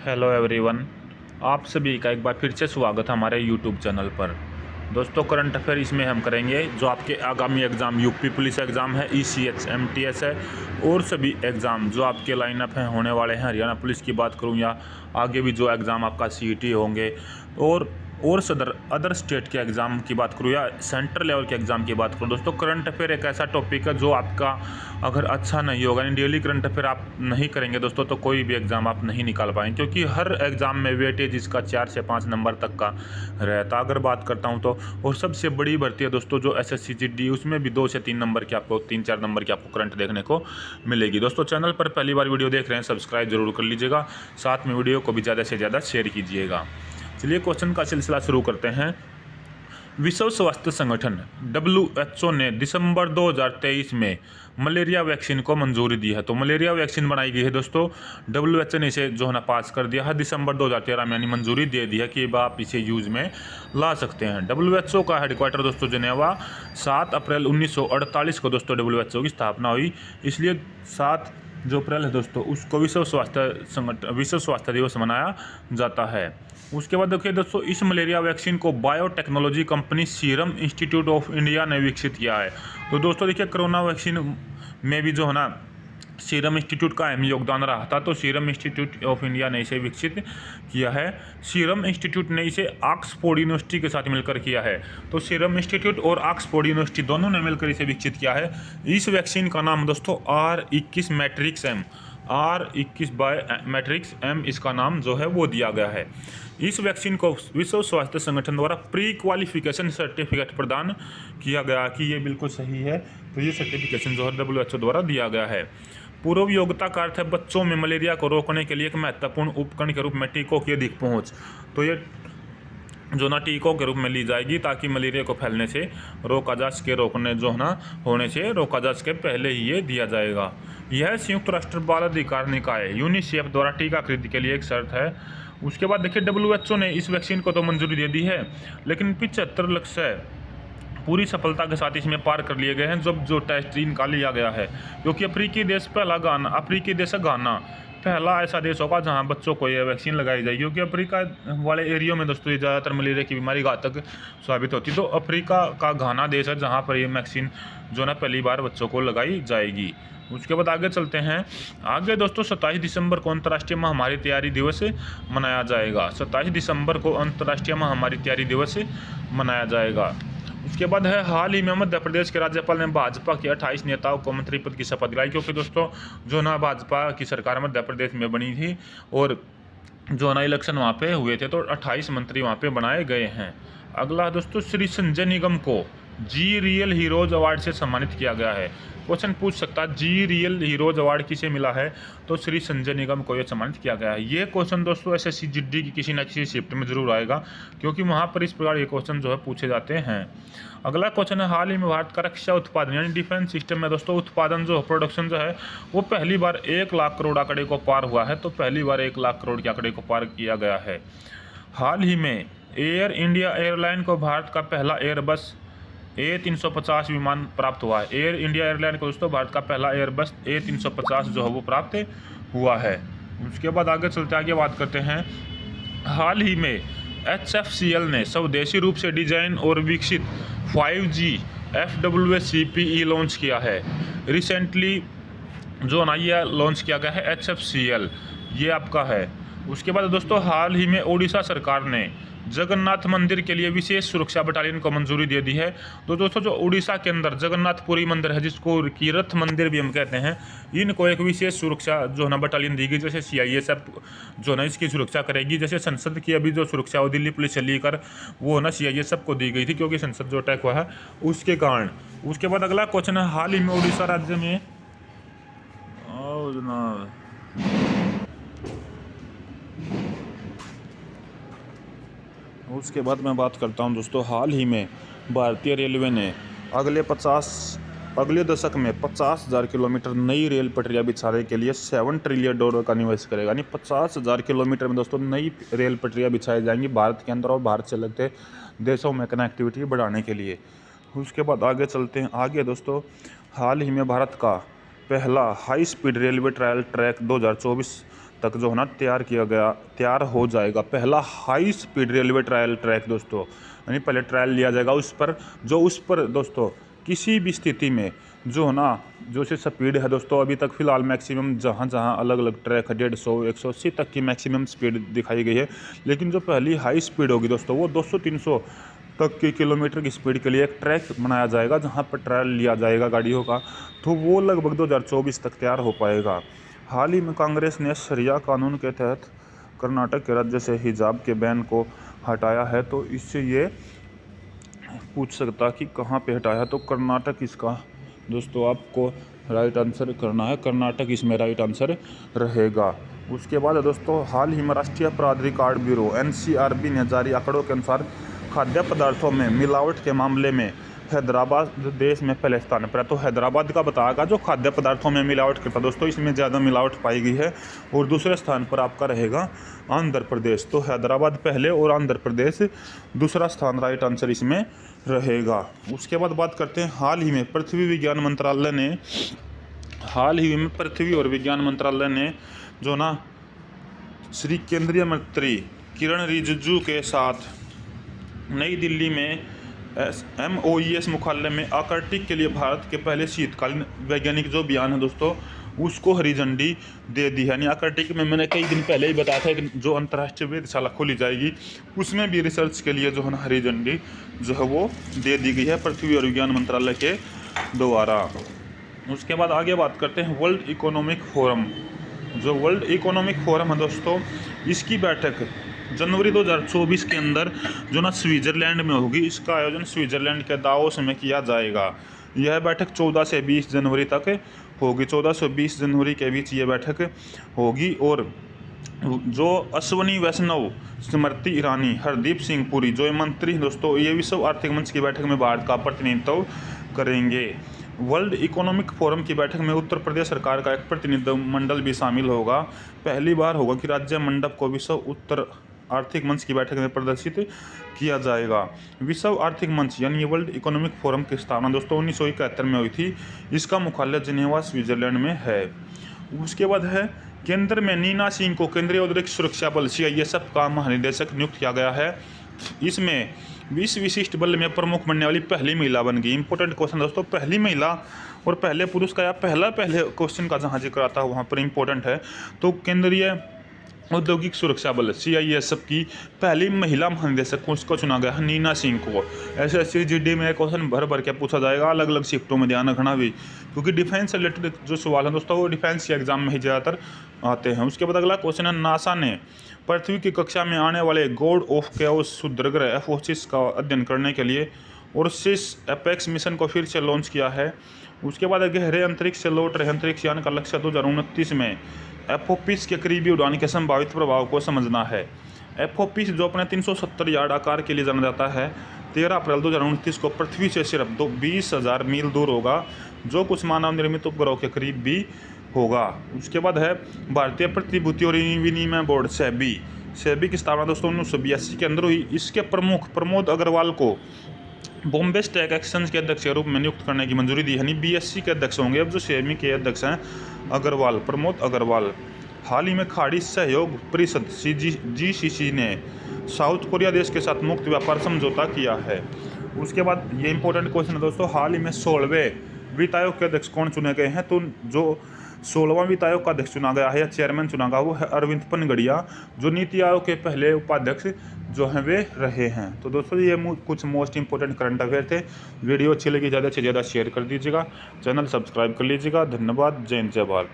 Hello everyone, आप सभी का एक बार फिर से स्वागत है हमारे यूट्यूब चैनल पर। दोस्तों, करंट अफेयर इसमें हम करेंगे जो आपके आगामी एग्ज़ाम यूपी पुलिस एग्ज़ाम है, ECH MTS है और सभी एग्ज़ाम जो आपके लाइनअप हैं होने वाले हैं। हरियाणा पुलिस की बात करूं या आगे भी जो एग्ज़ाम आपका CET होंगे और अदर स्टेट के एग्ज़ाम की बात करूँ या सेंट्रल लेवल के एग्ज़ाम की बात करूँ। दोस्तों, करंट अफेयर एक ऐसा टॉपिक है जो आपका अगर अच्छा नहीं होगा, यानी डेली करंट अफेयर आप नहीं करेंगे दोस्तों, तो कोई भी एग्ज़ाम आप नहीं निकाल पाएंगे, क्योंकि हर एग्ज़ाम में वेटेज इसका 4 से 5 नंबर तक का रहता। अगर बात करता हूँ तो और सबसे बड़ी भर्ती है दोस्तों जो SSC GD, उसमें भी 2 से 3 नंबर की आपको 3-4 नंबर की आपको करंट देखने को मिलेगी। दोस्तों, चैनल पर पहली बार वीडियो देख रहे हैं, सब्सक्राइब जरूर कर लीजिएगा, साथ में वीडियो को भी ज़्यादा से ज़्यादा शेयर कीजिएगा। चलिए क्वेश्चन का सिलसिला शुरू करते हैं। विश्व स्वास्थ्य संगठन WHO ने दिसंबर 2023 में मलेरिया वैक्सीन को मंजूरी दी है। तो मलेरिया वैक्सीन बनाई गई है दोस्तों, WHO ने इसे जो है ना पास कर दिया है दिसंबर 2013 में, यानी मंजूरी दे दी है कि अब आप इसे यूज़ में ला सकते हैं। WHO का हेडक्वार्टर दोस्तों जिनेवा, 7 अप्रैल 1948 को दोस्तों WHO की स्थापना हुई, इसलिए 7 जो अप्रैल है दोस्तों उसको विश्व स्वास्थ्य दिवस मनाया जाता है। उसके बाद देखिए दोस्तों, इस मलेरिया वैक्सीन को biotechnology company serum institute of India ने विकसित किया है। तो दोस्तों देखिए, कोरोना वैक्सीन में भी जो है ना सीरम इंस्टीट्यूट का अहम योगदान रहा था, तो सीरम इंस्टीट्यूट ऑफ इंडिया ने इसे विकसित किया है। सीरम इंस्टीट्यूट ने इसे ऑक्सफोर्ड यूनिवर्सिटी के साथ मिलकर किया है। तो सीरम इंस्टीट्यूट और ऑक्सफोर्ड यूनिवर्सिटी दोनों ने मिलकर इसे विकसित किया है। इस वैक्सीन का नाम दोस्तों R21 matrix M, R21 by matrix M इसका नाम जो है वो दिया गया है। इस वैक्सीन को विश्व स्वास्थ्य संगठन द्वारा प्री क्वालिफिकेशन सर्टिफिकेट प्रदान किया गया कि ये बिल्कुल सही है। तो ये सर्टिफिकेशन जो है WHO द्वारा दिया गया है। पूर्व योग्यता का अर्थ है बच्चों में मलेरिया को रोकने के लिए एक महत्वपूर्ण उपकरण के रूप में टीकों की अधिक पहुंच। तो ये जो ना टीकों के रूप में ली जाएगी ताकि मलेरिया को फैलने से रोका जा सके, रोकने जो है ना होने से रोका जा सके, पहले ही ये दिया जाएगा। यह संयुक्त राष्ट्र बाल अधिकार निकाय यूनिसेफ द्वारा टीका खरीद के लिए एक शर्त है। उसके बाद देखिए, WHO ने इस वैक्सीन को तो मंजूरी दे दी है, लेकिन 75 लक्ष्य पूरी सफलता के साथ इसमें पार कर लिए गए हैं जब जो टेस्ट इनका लिया गया है, क्योंकि अफ्रीकी देश घाना पहला ऐसा देश होगा जहां बच्चों को यह वैक्सीन लगाई जाएगी, क्योंकि अफ्रीका वाले एरियो में दोस्तों ज़्यादातर मलेरिया की बीमारी घातक साबित होती है। तो अफ्रीका का घाना देश है जहां पर ये वैक्सीन जो ना पहली बार बच्चों को लगाई जाएगी। उसके बाद आगे चलते हैं। आगे दोस्तों 27 दिसंबर को अंतर्राष्ट्रीय महामारी तैयारी दिवस मनाया जाएगा। 27 दिसंबर को अंतर्राष्ट्रीय महामारी तैयारी दिवस मनाया जाएगा। उसके बाद है, हाल ही में मध्य प्रदेश के राज्यपाल ने भाजपा के 28 नेताओं को मंत्री पद की शपथ दिलाई, क्योंकि दोस्तों जो ना भाजपा की सरकार मध्य प्रदेश में बनी थी और जो ना इलेक्शन वहाँ पे हुए थे, तो 28 मंत्री वहाँ पे बनाए गए हैं। अगला दोस्तों, श्री संजय निगम को जी रियल हीरोज अवार्ड से सम्मानित किया गया है। क्वेश्चन पूछ सकता है जी रियल हीरोज अवार्ड किसे मिला है, तो श्री संजय निगम को यह सम्मानित किया गया है। ये क्वेश्चन दोस्तों SSC GD की किसी न किसी शिफ्ट में जरूर आएगा, क्योंकि वहाँ पर इस प्रकार ये क्वेश्चन जो है पूछे जाते हैं। अगला क्वेश्चन है, हाल ही में भारत का रक्षा उत्पादन यानी डिफेंस सिस्टम में दोस्तों उत्पादन जो प्रोडक्शन जो है वो पहली बार 1 लाख करोड़ आंकड़े को पार हुआ है। तो पहली बार 1 लाख करोड़ के आंकड़े को पार किया गया है। हाल ही में एयर इंडिया एयरलाइन को भारत का पहला एयरबस A350 विमान प्राप्त हुआ है। एयर इंडिया एयरलाइन को दोस्तों भारत का पहला एयरबस A350 जो है वो प्राप्त हुआ है। उसके बाद आगे चलते आगे बात करते हैं। हाल ही में HFCL ने स्वदेशी रूप से डिजाइन और विकसित 5G FWA CPE लॉन्च किया है। रिसेंटली जो ना ये लॉन्च किया गया है HFCL, ये आपका है। उसके बाद दोस्तों, हाल ही में ओडिशा सरकार ने जगन्नाथ मंदिर के लिए विशेष सुरक्षा बटालियन को मंजूरी दे दी है। तो दोस्तों जो उड़ीसा के अंदर जगन्नाथपुरी मंदिर है, जिसको कीरथ मंदिर भी हम कहते हैं, इनको एक विशेष सुरक्षा जो है ना बटालियन दी गई। जैसे CISF जो ना इसकी सुरक्षा करेगी, जैसे संसद की अभी जो सुरक्षा वो दिल्ली पुलिस से लेकर वो ना CISF को दी गई थी, क्योंकि संसद जो अटैक हुआ है उसके कारण। उसके बाद अगला क्वेश्चन है, हाल ही में उड़ीसा राज्य में उसके बाद मैं बात करता हूं दोस्तों, हाल ही में भारतीय रेलवे ने अगले दशक में 50,000 किलोमीटर नई रेल पटरियां बिछाने के लिए $7 ट्रिलियन का निवेश करेगा। यानी 50,000 किलोमीटर में दोस्तों नई रेल पटरियां बिछाई जाएंगी भारत के अंदर और भारत से लगते देशों में कनेक्टिविटी बढ़ाने के लिए। उसके बाद आगे चलते हैं। आगे दोस्तों, हाल ही में भारत का पहला high speed railway trial track 2024 तक जो है ना तैयार हो जाएगा पहला high speed railway trial track दोस्तों। यानी पहले ट्रायल लिया जाएगा उस पर दोस्तों किसी भी स्थिति में जो है ना जो से स्पीड है दोस्तों अभी तक फ़िलहाल मैक्सिमम जहाँ अलग अलग ट्रैक है 150 180 तक की मैक्सिमम स्पीड दिखाई गई है। लेकिन जो पहली हाई स्पीड होगी दोस्तों वो 200-300 तक की किलोमीटर की स्पीड के लिए एक ट्रैक बनाया जाएगा जहाँ पर ट्रायल लिया जाएगा गाड़ियों का। तो वो लगभग 2024 तक तैयार हो पाएगा। हाल ही में कांग्रेस ने शरिया कानून के तहत कर्नाटक के राज्य से हिजाब के बैन को हटाया है। तो इससे ये पूछ सकता कि कहाँ पे हटाया, तो कर्नाटक इसका दोस्तों आपको राइट आंसर करना है। कर्नाटक इसमें राइट आंसर रहेगा। उसके बाद दोस्तों हाल ही में राष्ट्रीय अपराध रिकॉर्ड ब्यूरो NCRB ने जारी आंकड़ों के अनुसार खाद्य पदार्थों में मिलावट के मामले में हैदराबाद देश में पहले स्थान पर है। तो हैदराबाद का बताएगा जो खाद्य पदार्थों में मिलावट करता दोस्तों इसमें ज़्यादा मिलावट पाई गई है। और दूसरे स्थान पर आपका रहेगा आंध्र प्रदेश। तो हैदराबाद पहले और आंध्र प्रदेश दूसरा स्थान राइट आंसर इसमें रहेगा। उसके बाद बात करते हैं हाल ही में पृथ्वी और विज्ञान मंत्रालय ने जो ना श्री केंद्रीय मंत्री किरण रिजिजू के साथ नई दिल्ली में MOES मुख्यालय में आर्कटिक के लिए भारत के पहले शीतकालीन वैज्ञानिक जो अभियान है दोस्तों उसको हरी झंडी दे दी है। यानी आर्कटिक में मैंने कई दिन पहले ही बताया था कि जो अंतर्राष्ट्रीय वेधशाला खोली जाएगी उसमें भी रिसर्च के लिए जो है ना हरी झंडी जो है वो दे दी गई है पृथ्वी और विज्ञान मंत्रालय के द्वारा। उसके बाद आगे बात करते हैं वर्ल्ड इकोनॉमिक फोरम। जो वर्ल्ड इकोनॉमिक फोरम है दोस्तों इसकी बैठक जनवरी 2024 के अंदर जो ना स्विट्ज़रलैंड में होगी। इसका आयोजन स्विट्ज़रलैंड के दावोस में किया जाएगा। यह बैठक 14 से 20 जनवरी तक होगी। 14 से 20 जनवरी के बीच ये बैठक होगी। और जो अश्वनी वैष्णव, स्मृति ईरानी, हरदीप सिंह पुरी जो मंत्री दोस्तों ये विश्व आर्थिक मंच की बैठक में भारत का प्रतिनिधित्व करेंगे। वर्ल्ड इकोनॉमिक फोरम की बैठक में उत्तर प्रदेश सरकार का एक प्रतिनिधिमंडल भी शामिल होगा। पहली बार होगा कि राज्य मंडप को विश्व उत्तर आर्थिक मंच की बैठक में प्रदर्शित किया जाएगा। विश्व आर्थिक मंच यानी वर्ल्ड इकोनॉमिक फोरम की स्थापना दोस्तों 1971 में हुई थी। इसका मुख्यालय जिनेवा स्विट्जरलैंड में है। उसके बाद है केंद्र में नीना सिंह को केंद्रीय औद्योगिक सुरक्षा बल CISF का महानिदेशक नियुक्त किया गया है। इसमें 20 विशिष्ट बल में प्रमुख बनने वाली पहली महिला बन गई। इंपॉर्टेंट क्वेश्चन दोस्तों पहली महिला और पहले पुरुष का या पहले क्वेश्चन का जहाँ जिक्र आता है वहाँ पर इंपॉर्टेंट है। तो केंद्रीय औद्योगिक सुरक्षा बल CISF की पहली महिला महानिदेशक उसको चुना गया है नीना सिंह को। SSC GD में क्वेश्चन भर के पूछा जाएगा, अलग अलग शिफ्टों में ध्यान रखना भी, क्योंकि डिफेंस से रिलेटेड जो सवाल है दोस्तों वो डिफेंस के एग्जाम में ही ज़्यादातर आते हैं। उसके बाद अगला क्वेश्चन है नासा ने पृथ्वी की कक्षा में आने वाले गॉड ऑफ केओस क्षुद्रग्रह F-26 का अध्ययन करने के लिए ओर्सिस एपेक्स मिशन को फिर से लॉन्च किया है। उसके बाद गहरे अंतरिक्ष से लौट रहे अंतरिक्ष यान का लक्ष्य 2029 में F-25 के करीबी उड़ान के संभावित प्रभाव को समझना है। F-25 जो अपने 370 यार्ड आकार के लिए जाना जाता है 13 अप्रैल 2029 को पृथ्वी से सिर्फ 20,000 मील दूर होगा, जो कुछ मानव निर्मित उपग्रहों के करीब भी होगा। उसके बाद है भारतीय प्रतिभूति और विनिमय बोर्ड सेबी की स्थापना दोस्तों 1982 के अंदर हुई। इसके प्रमुख प्रमोद अग्रवाल को बॉम्बे स्टॉक एक्सचेंज के अध्यक्ष के रूप में नियुक्त करने की मंजूरी दी, यानी BSE के अध्यक्ष होंगे अब जो सेबी के अध्यक्ष हैं प्रमोद अग्रवाल। हाल ही में खाड़ी सहयोग परिषद GCC ने साउथ कोरिया देश के साथ मुक्त व्यापार समझौता किया है। उसके बाद ये इंपॉर्टेंट क्वेश्चन है दोस्तों हाल ही में 16वें वित्त आयोग के अध्यक्ष कौन चुने गए हैं। तो जो 16वां वित्त आयोग का अध्यक्ष चुना गया है या चेयरमैन चुना गया वो है अरविंद पनगड़िया, जो नीति आयोग के पहले उपाध्यक्ष जो हैं वे रहे हैं। तो दोस्तों ये कुछ मोस्ट इंपोर्टेंट करंट अफेयर थे। वीडियो अच्छी लगी ज़्यादा से ज़्यादा शेयर कर दीजिएगा, चैनल सब्सक्राइब कर लीजिएगा। धन्यवाद। जय हिंद जय भारत।